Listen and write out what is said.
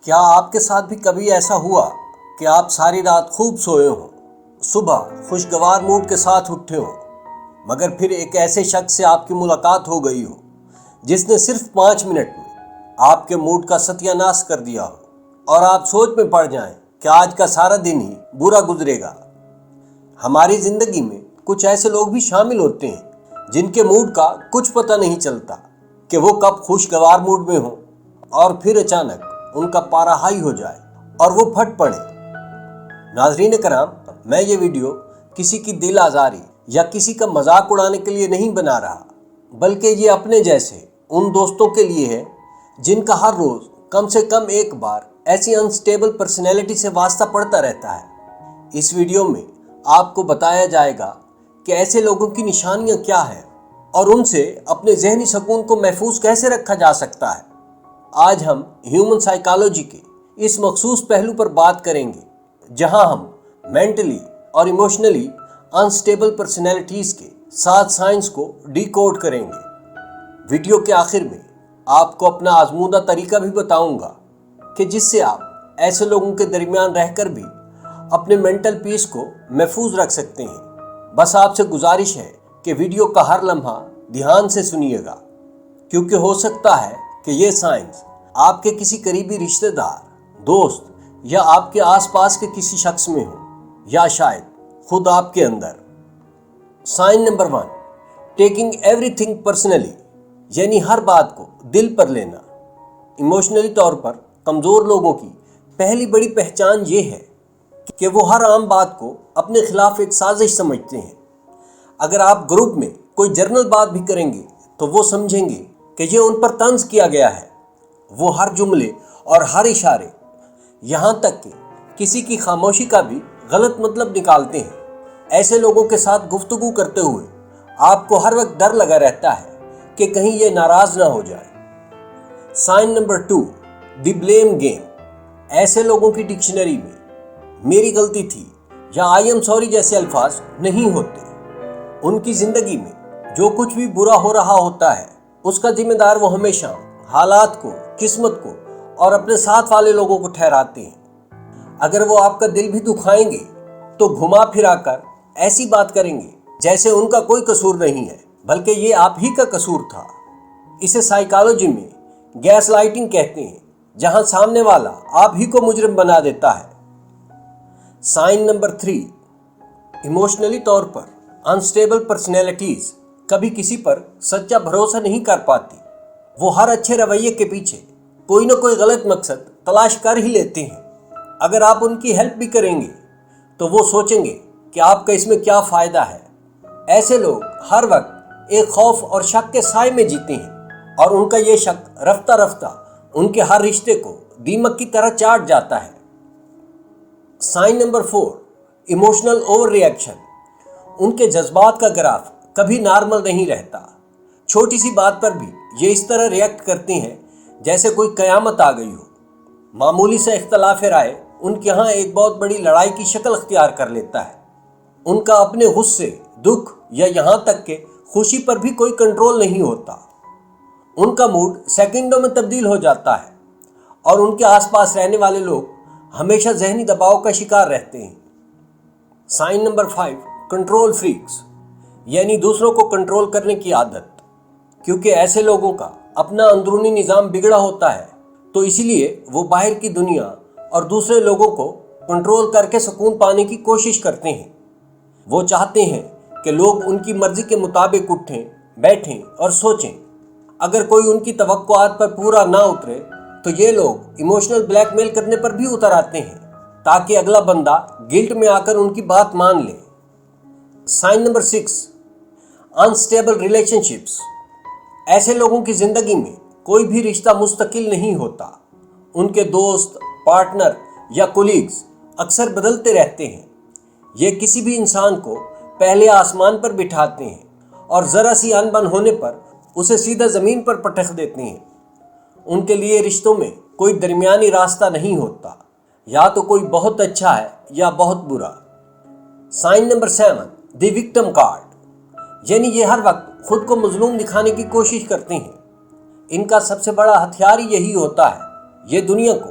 کیا آپ کے ساتھ بھی کبھی ایسا ہوا کہ آپ ساری رات خوب سوئے ہوں، صبح خوشگوار موڈ کے ساتھ اٹھے ہوں، مگر پھر ایک ایسے شخص سے آپ کی ملاقات ہو گئی ہو جس نے صرف 5 منٹ میں آپ کے موڈ کا ستیہ ناش کر دیا ہو اور آپ سوچ میں پڑ جائیں کہ آج کا سارا دن ہی برا گزرے گا۔ ہماری زندگی میں کچھ ایسے لوگ بھی شامل ہوتے ہیں جن کے موڈ کا کچھ پتہ نہیں چلتا کہ وہ کب خوشگوار موڈ میں ہوں اور پھر اچانک ان کا پارا ہائی ہو جائے اور وہ پھٹ پڑے۔ ناظرین کرام، میں یہ ویڈیو کسی کی دل آزاری یا کسی کا مذاق اڑانے کے لیے نہیں بنا رہا، بلکہ یہ اپنے جیسے ان دوستوں کے لیے ہے جن کا ہر روز کم سے کم ایک بار ایسی انسٹیبل پرسنالٹی سے واسطہ پڑتا رہتا ہے۔ اس ویڈیو میں آپ کو بتایا جائے گا کہ ایسے لوگوں کی نشانیاں کیا ہیں اور ان سے اپنے ذہنی سکون کو محفوظ کیسے رکھا جا سکتا ہے۔ آج ہم ہیومن سائیکالوجی کے اس مخصوص پہلو پر بات کریں گے جہاں ہم مینٹلی اور ایموشنلی انسٹیبل پرسنالٹیز کے 7 سائنس کو ڈی کوڈ کریں گے۔ ویڈیو کے آخر میں آپ کو اپنا آزمودہ طریقہ بھی بتاؤں گا کہ جس سے آپ ایسے لوگوں کے درمیان رہ کر بھی اپنے مینٹل پیس کو محفوظ رکھ سکتے ہیں۔ بس آپ سے گزارش ہے کہ ویڈیو کا ہر لمحہ دھیان سے سنیے گا، کیونکہ ہو سکتا ہے کہ یہ سائنس آپ کے کسی قریبی رشتہ دار، دوست یا آپ کے آس پاس کے کسی شخص میں ہو، یا شاید خود آپ کے اندر۔ Sign number 1، taking everything personally, یعنی ہر بات کو دل پر لینا۔ ایموشنلی طور پر کمزور لوگوں کی پہلی بڑی پہچان یہ ہے کہ وہ ہر عام بات کو اپنے خلاف ایک سازش سمجھتے ہیں۔ اگر آپ گروپ میں کوئی جرنل بات بھی کریں گے تو وہ سمجھیں گے کہ یہ ان پر طنز کیا گیا ہے۔ وہ ہر جملے اور ہر اشارے، یہاں تک کہ کسی کی خاموشی کا بھی غلط مطلب نکالتے ہیں۔ ایسے لوگوں کے ساتھ گفتگو کرتے ہوئے آپ کو ہر وقت ڈر لگا رہتا ہے کہ کہیں یہ ناراض نہ ہو جائے۔ سائن نمبر 2، دی بلیم گیم۔ ایسے لوگوں کی ڈکشنری میں میری غلطی تھی یا آئی ایم سوری جیسے الفاظ نہیں ہوتے۔ ان کی زندگی میں جو کچھ بھی برا ہو رہا ہوتا ہے اس کا ذمہ دار وہ ہمیشہ حالات کو، قسمت کو اور اپنے ساتھ والے لوگوں کو ٹھہراتے ہیں۔ اگر وہ آپ کا دل بھی دکھائیں گے تو گھما پھرا کر ایسی بات کریں گے جیسے ان کا کوئی قصور نہیں ہے، بلکہ یہ آپ ہی کا قصور تھا۔ اسے سائیکالوجی میں گیس لائٹنگ کہتے ہیں، جہاں سامنے والا آپ ہی کو مجرم بنا دیتا ہے۔ سائن نمبر 3، ایموشنلی طور پر انسٹیبل پرسنالٹیز کبھی کسی پر سچا بھروسہ نہیں کر پاتی۔ وہ ہر اچھے رویے کے پیچھے کوئی نہ کوئی غلط مقصد تلاش کر ہی لیتے ہیں۔ اگر آپ ان کی ہیلپ بھی کریں گے تو وہ سوچیں گے کہ آپ کا اس میں کیا فائدہ ہے۔ ایسے لوگ ہر وقت ایک خوف اور شک کے سائے میں جیتے ہیں، اور ان کا یہ شک رفتہ رفتہ ان کے ہر رشتے کو دیمک کی طرح چاٹ جاتا ہے۔ سائن نمبر 4، ایموشنل اوور ری ایکشن۔ ان کے جذبات کا گراف کبھی نارمل نہیں رہتا۔ چھوٹی سی بات پر بھی یہ اس طرح ریئیکٹ کرتے ہیں جیسے کوئی قیامت آ گئی ہو۔ معمولی سے اختلاف رائے ان کے ہاں ایک بہت بڑی لڑائی کی شکل اختیار کر لیتا ہے۔ ان کا اپنے غصے، دکھ یا یہاں تک کہ خوشی پر بھی کوئی کنٹرول نہیں ہوتا۔ ان کا موڈ سیکنڈوں میں تبدیل ہو جاتا ہے، اور ان کے آس پاس رہنے والے لوگ ہمیشہ ذہنی دباؤ کا شکار رہتے ہیں۔ سائن نمبر 5، کنٹرول فریکس، یعنی دوسروں کو کنٹرول کرنے کی عادت۔ کیونکہ ایسے لوگوں کا اپنا اندرونی نظام بگڑا ہوتا ہے، تو اسی لیے وہ باہر کی دنیا اور دوسرے لوگوں کو کنٹرول کر کے سکون پانے کی کوشش کرتے ہیں۔ وہ چاہتے ہیں کہ لوگ ان کی مرضی کے مطابق اٹھیں، بیٹھیں اور سوچیں۔ اگر کوئی ان کی توقعات پر پورا نہ اترے تو یہ لوگ ایموشنل بلیک میل کرنے پر بھی اتر آتے ہیں تاکہ اگلا بندہ گلٹ میں آ کر ان کی بات مان لے۔ Sign number 6، unstable relationships. ایسے لوگوں کی زندگی میں کوئی بھی رشتہ مستقل نہیں ہوتا۔ ان کے دوست، پارٹنر یا کولیگز اکثر بدلتے رہتے ہیں۔ یہ کسی بھی انسان کو پہلے آسمان پر بٹھاتے ہیں اور ذرا سی انبن ہونے پر اسے سیدھا زمین پر پٹخ دیتے ہیں۔ ان کے لیے رشتوں میں کوئی درمیانی راستہ نہیں ہوتا، یا تو کوئی بہت اچھا ہے یا بہت برا۔ سائن نمبر 7، دی وکٹم کارڈ، یعنی یہ ہر وقت خود کو مظلوم دکھانے کی کوشش کرتے ہیں۔ ان کا سب سے بڑا ہتھیار یہی ہوتا ہے، یہ دنیا کو